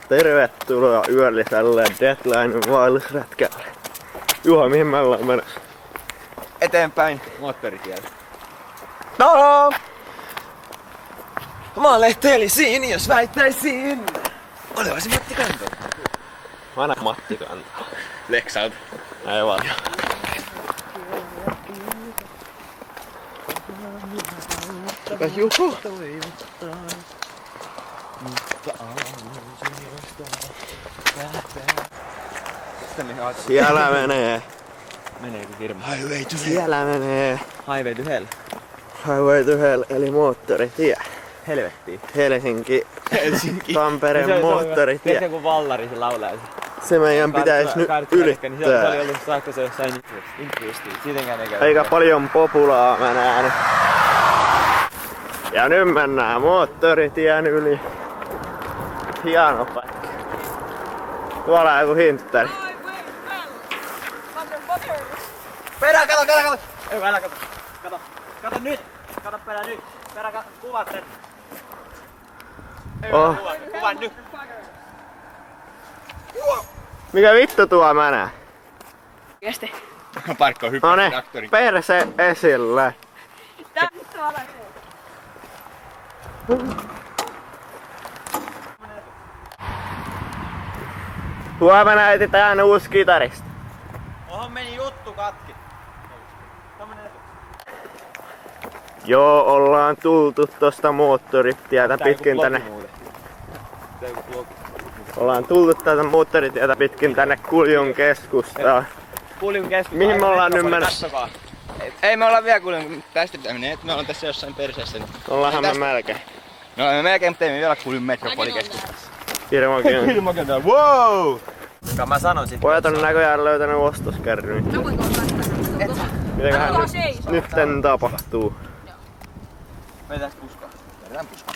Tervetuloa yölliselle Deadline vaellusretkelle. Juha, mihin me ollaan menossa? Eteenpäin moottoritielle. No! Mä lehtelisin, jos väittäisin. Olevasi Matti Kanto. Mä annan Matti Kanto. Lexalt. Aivan. Juhu. Siellä menee. Meneekö firma? Highway to Siellä menee. Highway to Hell. Highway to Hell eli moottoritie. Helvettiin. Helsinki. Tampereen moottoritie. Se kun Vallari se laulaa. Se meidän pitäis nyt ylittää. Se oli ollut saakka se jossain Intruistiin. Siitäkään ei käy. Aika paljon populaa mä näen. Ja nyt mennään moottoritien yli. Hieno paikka. Tuolla on joku hinttari. Perä, kato! Ei, älä kato. Kato nyt! Kato perä nyt! Perä, kuvat sen! Ei, kuva nyt! Mikä vittu tuo mä näen? Oikeesti. Parkko on hyppää traktorin. Perse esille. Tää vittu alas. Huomenna etsitään uusi kitarista. Oho meni juttu katki. Joo, ollaan tultu tosta moottoritietä pitkin tänne. Ollaan tultu tätä moottoritietä pitkin tänne Kuljun keskustaan. Kuljun keskustaan. Mihin me ollaan nyt menossa? Ei me olla vielä Kuljun. Tästä pitää mennä, me ollaan tässä jossain perseessä. Ollaanhan me melkein. No me melkein, mutta ei me vielä Kuljun metropolikeskustassa. Hirmokin. Wow! Mikä mä sanon sit? Pojat on näköjään löytänyt ostoskärryyn. Mitäköhän nyt tapahtuu? Vetäis puskaa. Vedetään puskaa.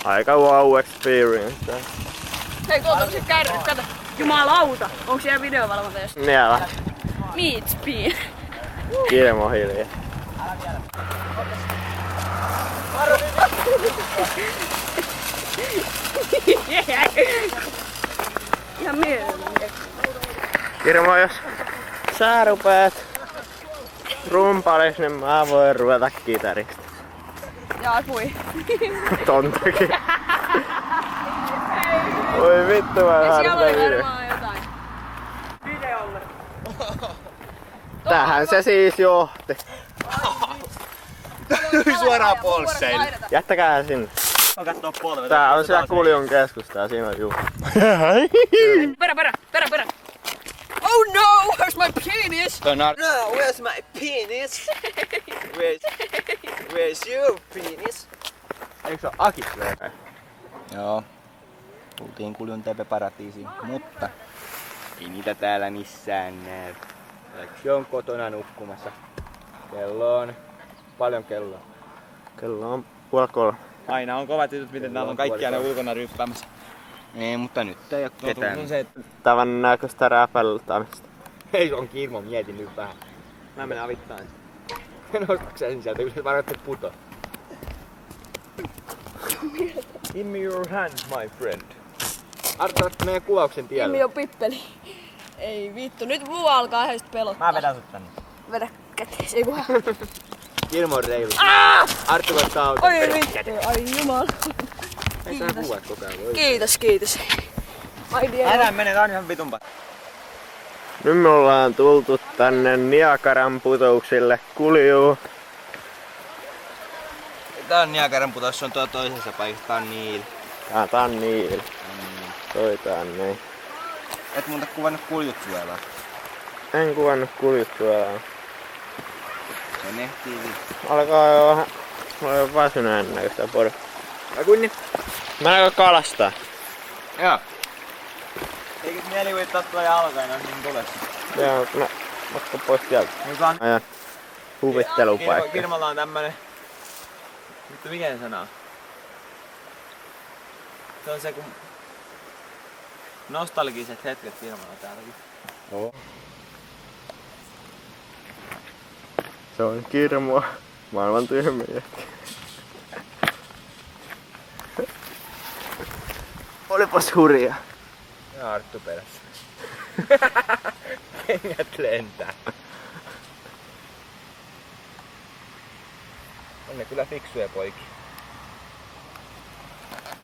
Aika wow experience. Hei, tuolta se kärryt, kato. Jumalauta, onks siellä videovalvonta jossain? Siellä. Meat speed. Kirmo hiljaa. Ihan mielellään. Kirmo, jos sä rupeat rumpalis, niin mä voin ruveta kitarista. Jaa, kui. Tontakin. Oi vittu, mä Ja siellä oli harpein. varmaan jotain. Videolle. Tähän se siis johti. Suoraan polseille. Jättäkää sinne. Kattoo polvet. Tää on siellä Kuljun keskusta ja siinä on Juha. Perä. Oh no, where's my penis? No, where's my penis? Where's your penis? Eikö se oo Aki? Joo. Tultiin Kuljun TV-paratiisiin, mutta ei niitä täällä missään näy. Se on kotona nukkumassa. Kello on... Paljon kelloa. Kello on 2:30. Aina on kovat jutut, miten täällä on kaikkia ne ulkona ryppäämässä. Ei, mutta nyt ei oo ketään. On se, että... Tavan näköistä räpältämistä. Hei, on Kirmo, mietin nyt vähän. Mä menen avittaan. Nostaks sen sieltä, kun se varoitte puto. Give me your hand, my friend. Arto, otatko meidän kuvauksen tielle? Nimi on Pippeli. Ei vittu, nyt muu alkaa heistä pelottaa. Mä vedän sut tänne. Vedä kätees, ei kun Kirmo on reilu. Arto voittaa auton. Oi vittu, ai jumala. Ei sä kuvat koko ajan. Kiitos. Ai dieu. Älä mene, tää on ihan vitumpa. Nyt me ollaan tultu tänne Niagaran putouksille Kuljuun. Tää on Niagaran putos, se on tuo toisessa paikassa, tää on Niil. Tää on Niil. Toi tänne. Et muuta kuvannut Kuljut suolaa. En kuvannut Kuljut suolaa. Se nehtii vittu. Alkaa jo vähän... Mä oon jo väsyneen näköistä porukkaa. Ja kunni? Mennäänkö kalastaa? Joo. Eikö mieli uittaa tuo jalkoina niin tules? Joo, mä otta pois tieltä. Hyvä. Ajan huvittelupaikka. Kirmalla on tämmönen... Mutta mikä se sana on? Se on se kun... Nostalgiset hetket Kirmalla täälläkin. Joo. Se on Kirmo. Maailman tyhmiä. Olipas hurjaa. Ja Arttu perässä. Kengät lentää. On ne kyllä fiksuja poikia.